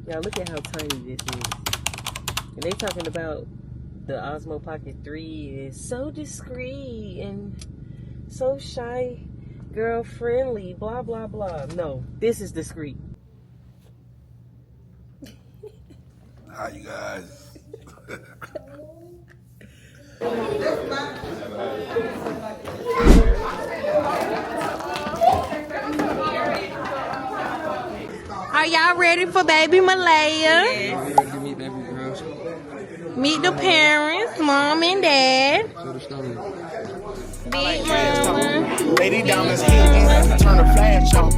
Y'all look at how tiny this is. And they talking about the Osmo Pocket 3 is so discreet and so shy, girl friendly, blah blah blah. No, this is discreet. Hi, you guys. Are y'all ready for baby Malaya? We ready to meet baby girls. Meet the parents, mom and dad. Big mama. Lady diamonds hitting, turn the flash on.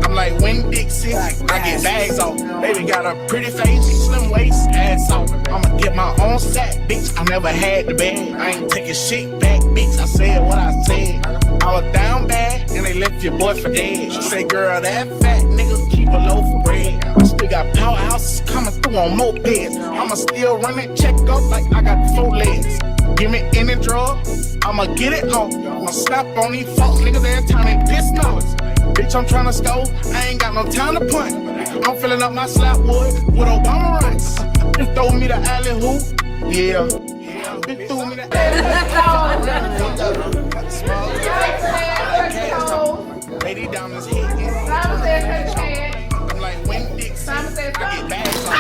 I'm like Wing Dixie, I get bags off. Baby got a pretty face, slim waist, ass off. I'ma get my own sack, bitch. I never had the bag. I ain't taking shit back, bitch. I said what I said. I was down bad, and they left your boy for dead. She said, girl, that fat nigga keep a loaf of bread. I still got powerhouses coming through on mopeds. I'ma still run that check up like I got 4 legs. Give me any drug, I'ma get it off. I'ma snap on these fuck niggas every time they piss noise. Bitch, I'm tryna score, I ain't got no time to punt. I'm filling up my slap wood with Obama runs. Bitch throw me the alley hoop, yeah. Bitch threw me the Lady diamonds hitting. I'm like Wing Dixie, I get bags on.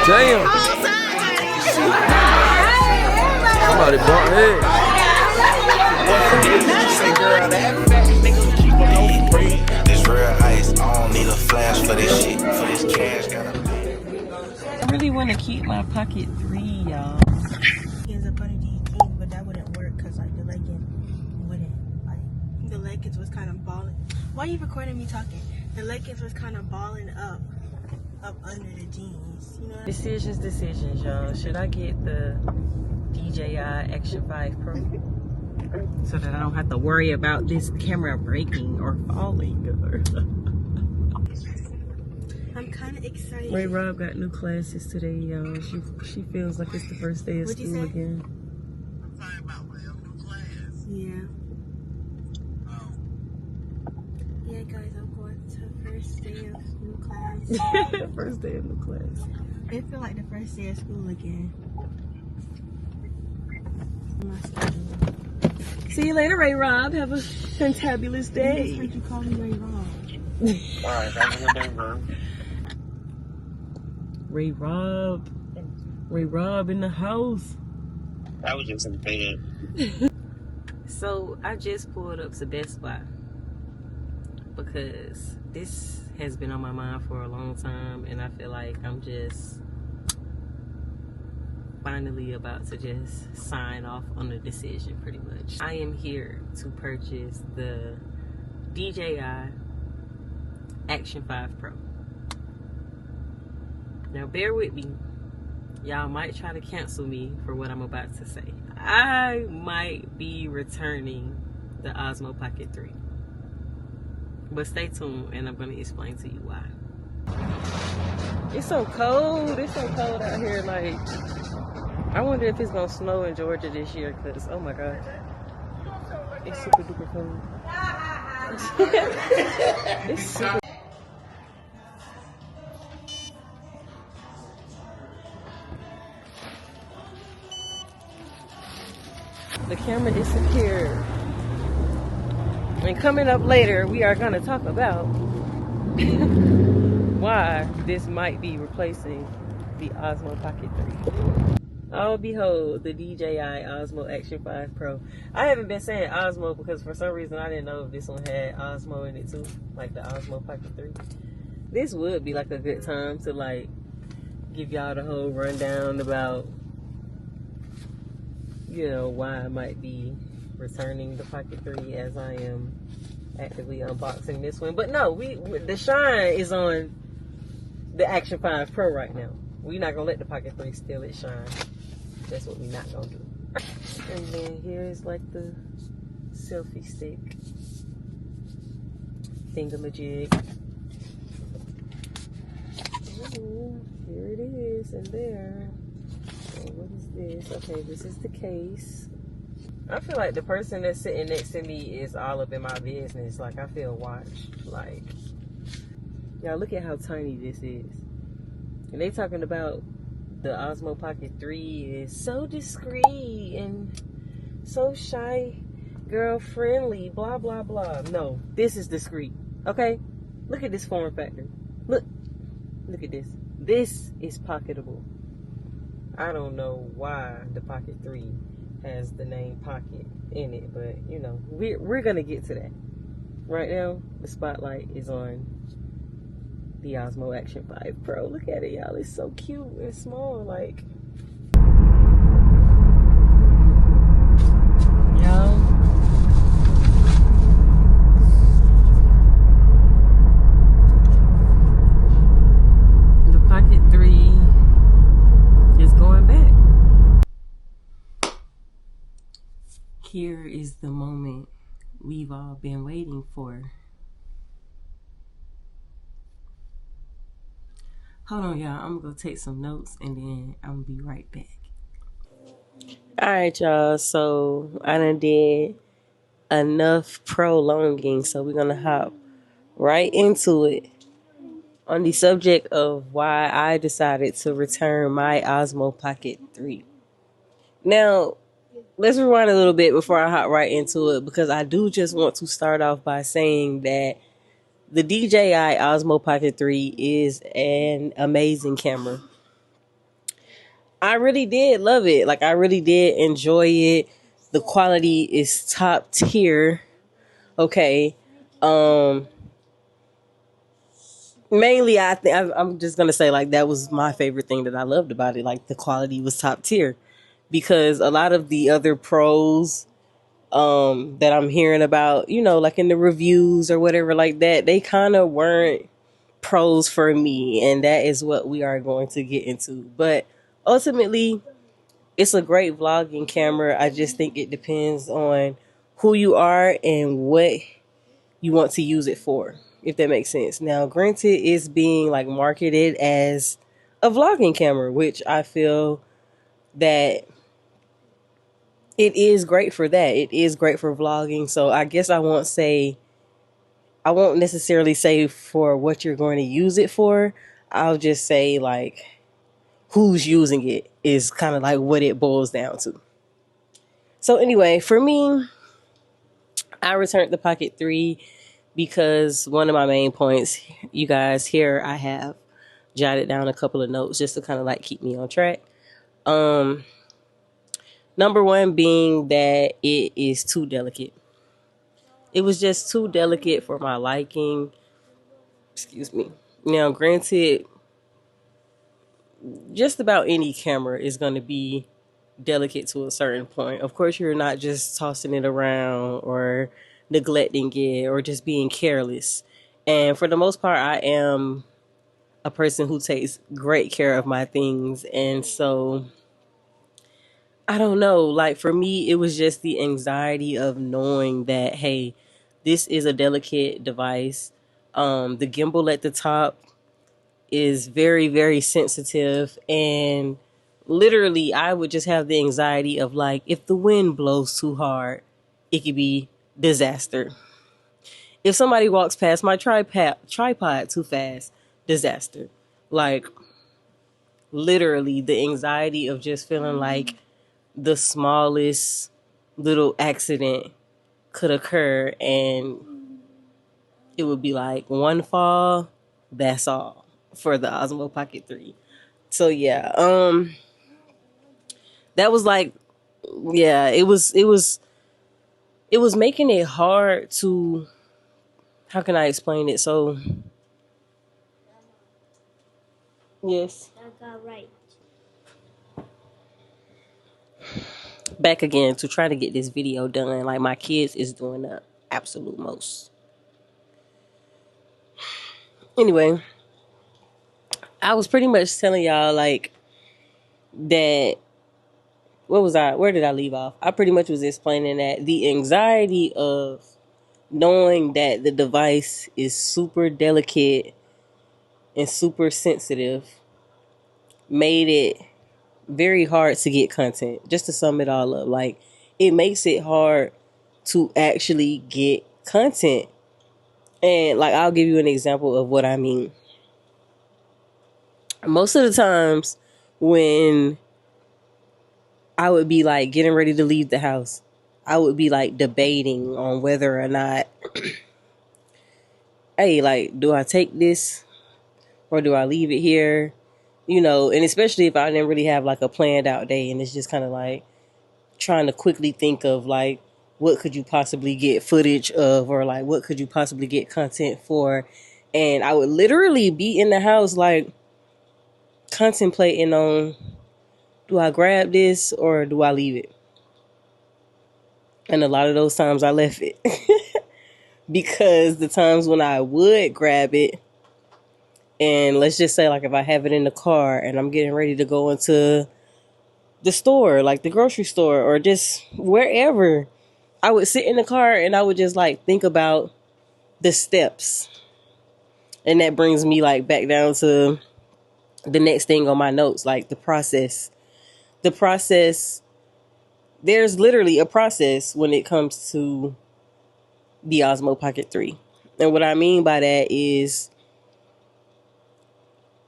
Damn. Somebody bumped head. Say, girl, that fat nigga keep a loaf of bread. This real ice, I don't need a flash for this shit. For this cash, gotta I really want to keep my Pocket 3, y'all. It's a bunch of these jeans, but that wouldn't work because like the leggings wouldn't. Like the leggings was kind of balling. Why are you recording me talking? The leggings was kind of balling up under the jeans. You know. Decisions, y'all. Should I get the DJI Action 5 Pro so that I don't have to worry about this camera breaking or falling? I'm kind of excited. Ray Rob got new classes today, y'all. She feels like it's the first day of What'd you school say? again. Yeah. Yeah, guys, I'm going to first day of new class. First day of new class. It feel like the first day of school again. See you later, Ray Rob. Have a fantabulous I day. heard you call me Ray Rob. Alright, have a good day, bro. Ray Rob in the house. That was just some bad. So I just pulled up to Best Buy because this has been on my mind for a long time, and I feel like I'm just finally about to just sign off on the decision pretty much. I am here to purchase the DJI Action 5 Pro. Now bear with me. Y'all might try to cancel me for what I'm about to say. I might be returning the Osmo Pocket 3. But stay tuned and I'm going to explain to you why. It's so cold. It's so cold out here. Like, I wonder if it's going to snow in Georgia this year because, oh my God. It's super duper cold. It's super. The camera disappeared. And coming up later, we are going to talk about why this might be replacing the Osmo Pocket 3. Oh, behold, the DJI Osmo Action 5 Pro. I haven't been saying Osmo because for some reason I didn't know if this one had Osmo in it too, like the Osmo Pocket 3. This would be like a good time to like give y'all the whole rundown about, you know, why I might be returning the Pocket 3 as I am actively unboxing this one. But no, the shine is on the Action 5 Pro right now. We're not gonna let the Pocket 3 steal its shine. That's what we're not gonna do. And then here's like the selfie stick thingamajig. Ooh, here it is, and there. Oh, what is this? Okay, this is the case. I feel like the person that's sitting next to me is all up in my business. Like, I feel watched. Like, y'all look at how tiny this is. And they talking about the Osmo Pocket 3 is so discreet and so shy, girl friendly, blah, blah, blah. No, this is discreet. Okay? Look at this form factor. Look at this. This is pocketable. I don't know why the Pocket 3 has the name Pocket in it, but you know, we're gonna get to that. Right now, the spotlight is on the Osmo Action 5 Pro. Look at it, y'all. It's so cute and small, like. Y'all. The Pocket 3 is going back. Here is the moment we've all been waiting for. Hold on, y'all. I'm gonna go take some notes and then I'm gonna be right back. Alright, y'all. So I done did enough prolonging, so we're gonna hop right into it on the subject of why I decided to return my Osmo Pocket 3. Now, let's rewind a little bit before I hop right into it, because I do just want to start off by saying that the DJI Osmo Pocket 3 is an amazing camera. I really did love it. Like, I really did enjoy it. The quality is top tier. Okay. Mainly, I'm just gonna say, like, that was my favorite thing that I loved about it. Like, the quality was top tier, because a lot of the other pros that I'm hearing about, you know, like in the reviews or whatever like that, they kind of weren't pros for me, and that is what we are going to get into. But ultimately, it's a great vlogging camera. I just think it depends on who you are and what you want to use it for, if that makes sense. Now, granted, it's being like marketed as a vlogging camera, which I feel that it is great for that. It is great for vlogging. So I guess I won't necessarily say for what you're going to use it for. I'll just say, like, who's using it is kind of like what it boils down to. So anyway, for me, I returned the Pocket 3 because one of my main points, you guys, here I have jotted down a couple of notes just to kind of like keep me on track. Number one being that it is too delicate. It was just too delicate for my liking. Excuse me. Now, granted, just about any camera is going to be delicate to a certain point. Of course, you're not just tossing it around or neglecting it or just being careless. And for the most part, I am a person who takes great care of my things. And so, I don't know, like, for me, it was just the anxiety of knowing that, hey, this is a delicate device. The gimbal at the top is very, very sensitive, and literally I would just have the anxiety of, like, if the wind blows too hard, it could be disaster. If somebody walks past my tripod too fast, disaster. Like, literally the anxiety of just feeling like the smallest little accident could occur and it would be like one fall, that's all for the Osmo Pocket 3. So yeah, that was like, yeah, it was making it hard to, how can I explain it? So yes. Back again to try to get this video done. Like, my kids is doing the absolute most. Anyway, I was pretty much telling y'all, like, that, where did I leave off? I pretty much was explaining that the anxiety of knowing that the device is super delicate and super sensitive made it very hard to get content. Just to sum it all up, like, it makes it hard to actually get content. And like, I'll give you an example of what I mean. Most of the times when I would be like getting ready to leave the house, I would be like debating on whether or not, hey, like, do I take this or do I leave it here? You know, and especially if I didn't really have like a planned out day, and it's just kind of like trying to quickly think of like, what could you possibly get footage of, or like, what could you possibly get content for? And I would literally be in the house like contemplating on, do I grab this or do I leave it? And a lot of those times I left it. Because the times when I would grab it, and let's just say like if I have it in the car and I'm getting ready to go into the store, like the grocery store or just wherever, I would sit in the car and I would just like think about the steps. And that brings me like back down to the next thing on my notes, like the process. The process, there's literally a process when it comes to the Osmo Pocket 3. And what I mean by that is,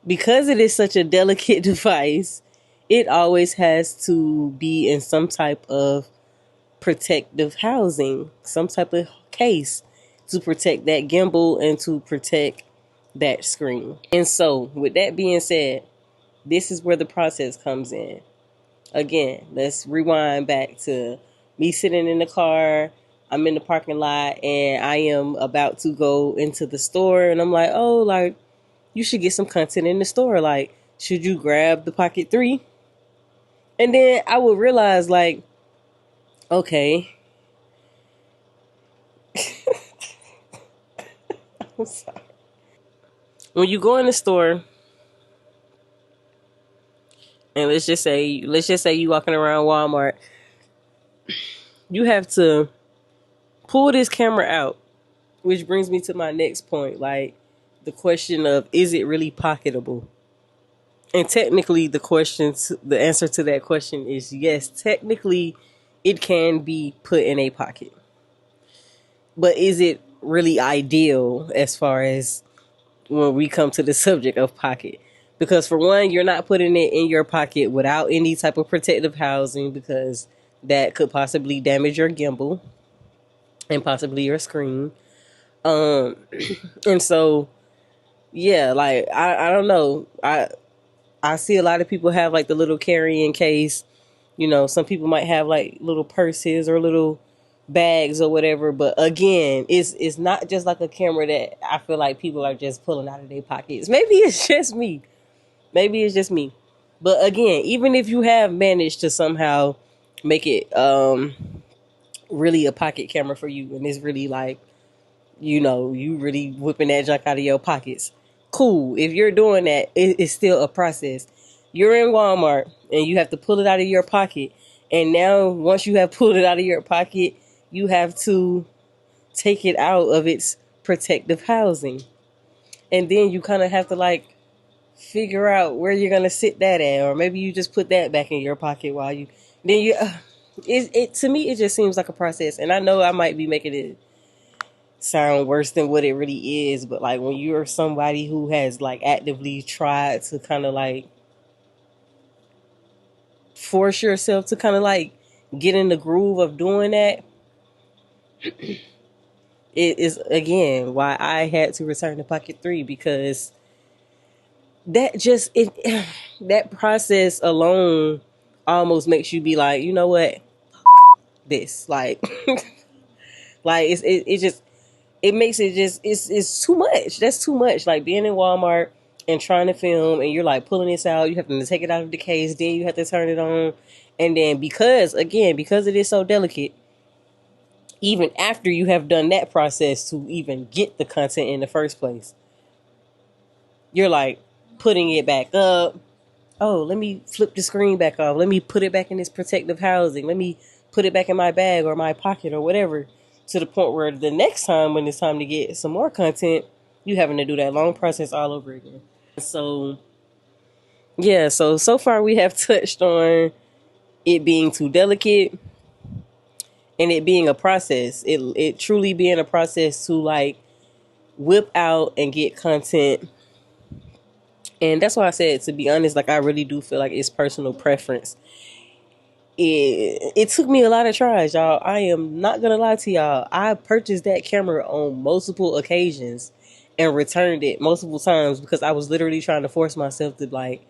because it is such a delicate device, it always has to be in some type of protective housing, some type of case to protect that gimbal and to protect that screen. And so, with that being said, this is where the process comes in. Again, let's rewind back to me sitting in the car. I'm in the parking lot and I am about to go into the store, and I'm like, oh, like, you should get some content in the store. Like, should you grab the Pocket 3? And then I would realize, like, okay. I'm sorry. When you go in the store, and let's just say you walking around Walmart, you have to pull this camera out, which brings me to my next point, like the question of, is it really pocketable? And technically the answer to that question is yes. Technically it can be put in a pocket, but is it really ideal as far as when we come to the subject of pocket? Because for one, you're not putting it in your pocket without any type of protective housing, because that could possibly damage your gimbal and possibly your screen. And so, yeah, like, I don't know. I see a lot of people have like the little carrying case. You know, some people might have like little purses or little bags or whatever. But again, it's not just like a camera that I feel like people are just pulling out of their pockets. Maybe it's just me. But again, even if you have managed to somehow make it really a pocket camera for you, and it's really like, you know, you really whipping that junk out of your pockets, cool. If you're doing that, it's still a process. You're in Walmart and you have to pull it out of your pocket. And now once you have pulled it out of your pocket, you have to take it out of its protective housing. And then you kind of have to like figure out where you're going to sit that at. Or maybe you just put that back in your pocket while you, then you, it to me, it just seems like a process. And I know I might be making it sound worse than what it really is, but like when you're somebody who has like actively tried to kind of like force yourself to kind of like get in the groove of doing that, it is again why I had to return to Pocket 3, because that just that process alone almost makes you be like, you know what, this, like like it just, it makes it just, it's too much. That's too much. Like being in Walmart and trying to film, and you're like pulling this out, you have to take it out of the case, then you have to turn it on, and then because it is so delicate, even after you have done that process to even get the content in the first place, you're like putting it back up. Oh, let me flip the screen back off. Let me put it back in this protective housing. Let me put it back in my bag or my pocket or whatever. To the point where the next time when it's time to get some more content, you having to do that long process all over again. So, yeah, so far we have touched on it being too delicate, and it being a process, it truly being a process to like whip out and get content. And that's why I said, to be honest, like I really do feel like it's personal preference. It took me a lot of tries, y'all. I am not gonna lie to y'all. I purchased that camera on multiple occasions and returned it multiple times because I was literally trying to force myself to like,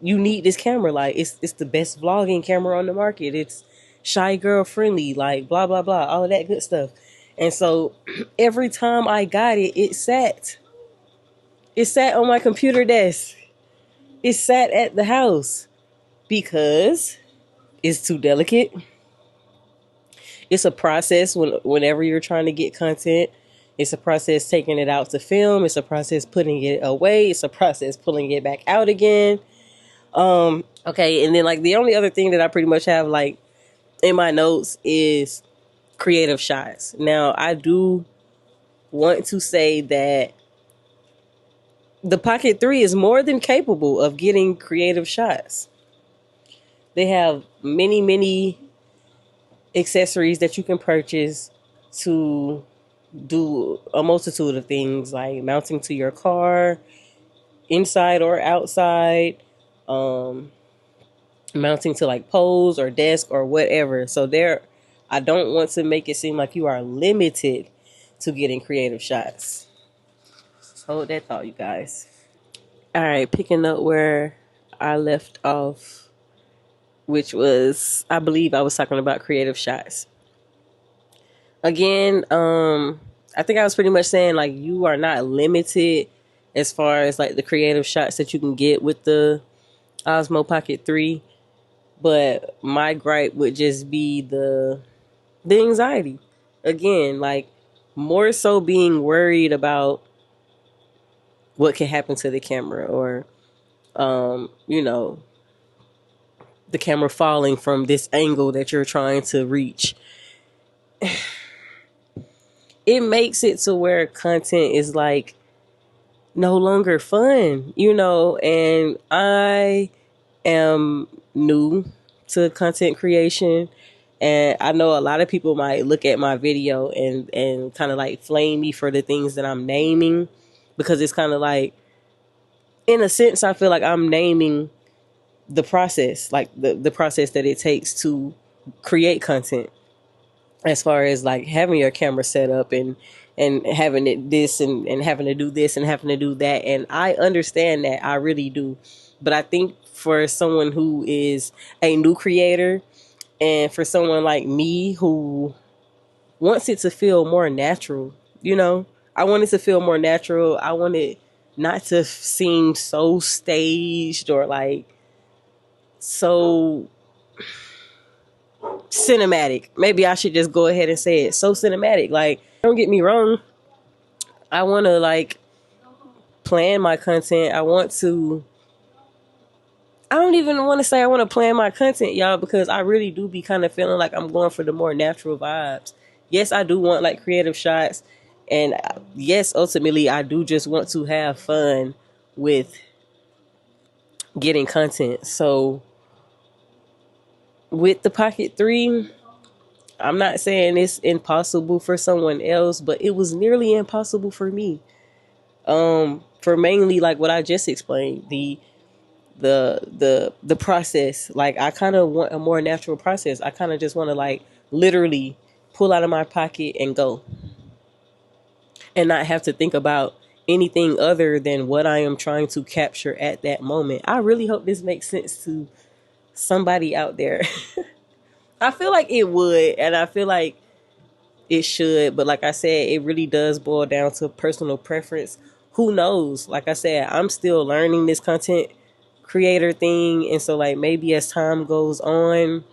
you need this camera. Like it's the best vlogging camera on the market. It's shy girl friendly, like blah blah blah, all of that good stuff. And so every time I got it, it sat on my computer desk. It sat at the house because it's too delicate. It's a process whenever you're trying to get content. It's a process taking it out to film. It's a process putting it away. It's a process pulling it back out again. Okay, and then like the only other thing that I pretty much have like in my notes is creative shots. Now, I do want to say that the Pocket 3 is more than capable of getting creative shots. They have many, many accessories that you can purchase to do a multitude of things, like mounting to your car, inside or outside, mounting to like poles or desk or whatever. So I don't want to make it seem like you are limited to getting creative shots. Hold that thought, you guys. All right, picking up where I left off, which was, I believe I was talking about creative shots. Again, I think I was pretty much saying like you are not limited as far as like the creative shots that you can get with the Osmo Pocket 3. But my gripe would just be the anxiety. Again, like more so being worried about what can happen to the camera, or you know, the camera falling from this angle that you're trying to reach. It makes it to where content is like no longer fun, you know, and I am new to content creation, and I know a lot of people might look at my video and kind of like flame me for the things that I'm naming, because it's kind of like, in a sense, I feel like I'm naming the process, like the process that it takes to create content, as far as like having your camera set up and having it this and having to do this and having to do that. And I understand that, I really do. But I think for someone who is a new creator, and for someone like me who wants it to feel more natural, you know, I want it to feel more natural. I want it not to seem so staged or like so cinematic. Maybe I should just go ahead and say it. So cinematic. Like, don't get me wrong, I want to like plan my content. I don't even want to say I want to plan my content, y'all, because I really do be kind of feeling like I'm going for the more natural vibes. Yes, I do want like creative shots, and yes, ultimately I do just want to have fun with getting content. So with the Pocket 3, I'm not saying it's impossible for someone else, but it was nearly impossible for me. For mainly like what I just explained, the process. Like, I kind of want a more natural process. I kind of just want to like literally pull out of my pocket and go, and not have to think about anything other than what I am trying to capture at that moment. I really hope this makes sense to somebody out there. I feel like it would, and I feel like it should, but like I said, it really does boil down to personal preference. Who knows? Like I said, I'm still learning this content creator thing, and so like maybe as time goes on,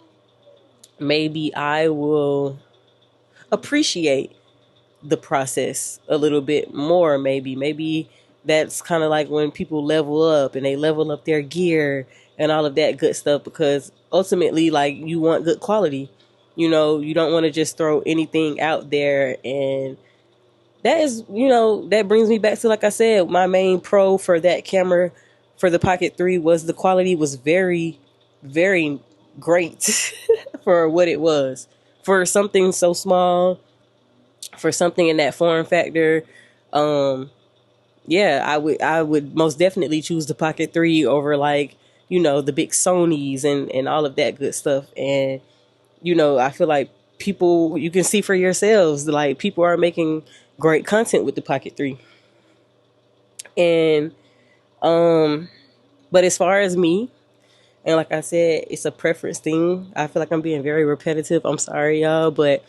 maybe I will appreciate the process a little bit more. Maybe that's kind of like when people level up and they level up their gear and all of that good stuff, because ultimately, like, you want good quality. You know, you don't want to just throw anything out there. And that is, you know, that brings me back to, like I said, my main pro for that camera, for the Pocket 3, was the quality was very, very great for what it was, for something so small, for something in that form factor, yeah, I would most definitely choose the Pocket 3 over, like, you know, the big Sonys and all of that good stuff. And, you know, I feel like people, you can see for yourselves, like, people are making great content with the Pocket 3. And but as far as me, and like I said, it's a preference thing. I feel like I'm being very repetitive. I'm sorry, y'all, but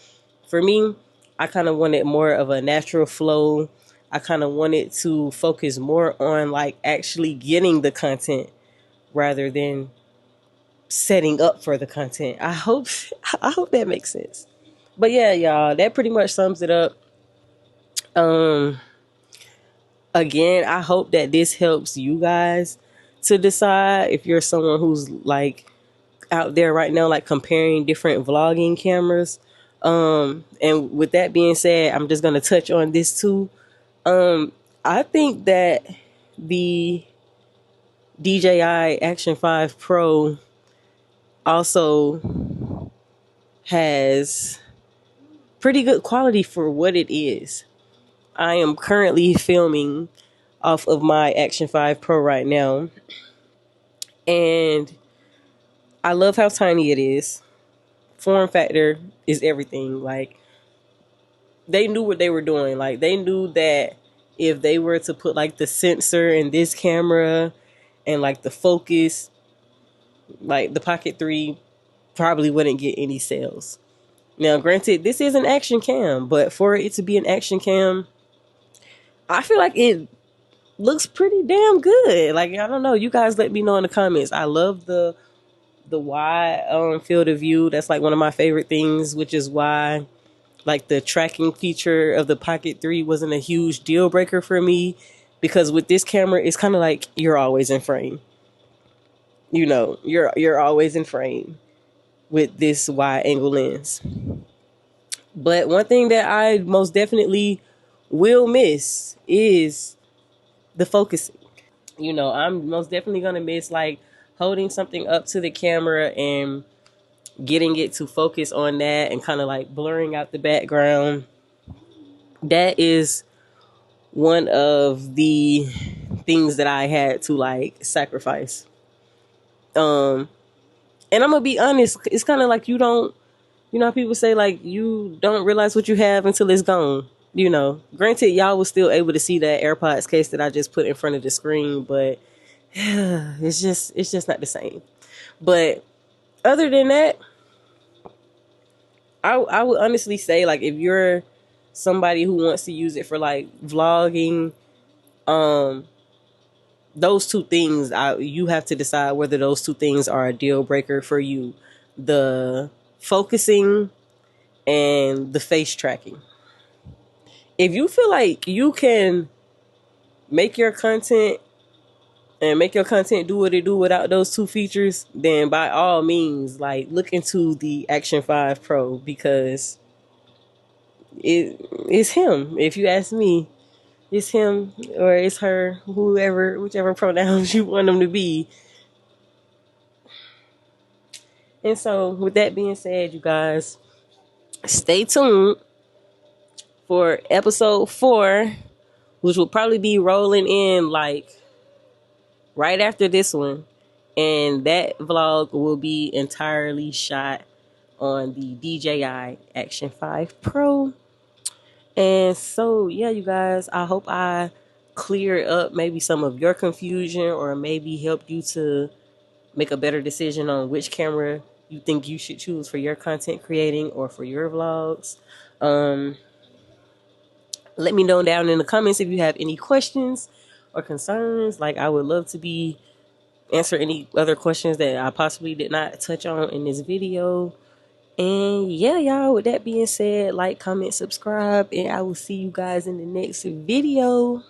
for me, I kind of wanted more of a natural flow. I kind of wanted to focus more on like actually getting the content rather than setting up for the content. I hope that makes sense. But yeah, y'all, that pretty much sums it up. Again, I hope that this helps you guys to decide if you're someone who's like out there right now, like comparing different vlogging cameras. And with that being said, I'm just gonna touch on this too. I think that the DJI Action 5 Pro also has pretty good quality for what it is. I am currently filming off of my Action 5 Pro right now, and I love how tiny it is. Form factor is everything. Like, they knew what they were doing. Like, they knew that if they were to put like the sensor in this camera and like the focus, like the Pocket 3 probably wouldn't get any sales. Now, granted, this is an action cam, but for it to be an action cam, I feel like it looks pretty damn good. Like, I don't know. You guys let me know in the comments. I love the wide field of view. That's like one of my favorite things, which is why like the tracking feature of the Pocket 3 wasn't a huge deal breaker for me, because with this camera, it's kind of like you're always in frame. You know, you're always in frame with this wide angle lens. But one thing that I most definitely will miss is the focusing. You know, I'm most definitely gonna miss like holding something up to the camera and getting it to focus on that and kind of like blurring out the background. That is one of the things that I had to like sacrifice. And I'm gonna be honest, it's kind of like you know how people say like you don't realize what you have until it's gone. You know, granted, y'all was still able to see that AirPods case that I just put in front of the screen, but it's just not the same. But other than that, I would honestly say, like, if you're somebody who wants to use it for like vlogging, those two things, you have to decide whether those two things are a deal breaker for you: the focusing and the face tracking. If you feel like you can make your content do what it do without those two features, then by all means, like, look into the Action 5 Pro, because it's him. If you ask me, it's him or it's her, whichever pronouns you want them to be. And so with that being said, you guys, stay tuned for episode 4, which will probably be rolling in like right after this one. And that vlog will be entirely shot on the DJI Action 5 Pro. And so, yeah, you guys, I hope I cleared up maybe some of your confusion, or maybe helped you to make a better decision on which camera you think you should choose for your content creating or for your vlogs. Let me know down in the comments if you have any questions or concerns. Like, I would love to answer any other questions that I possibly did not touch on in this video. And yeah, y'all, with that being said, like, comment, subscribe, and I will see you guys in the next video.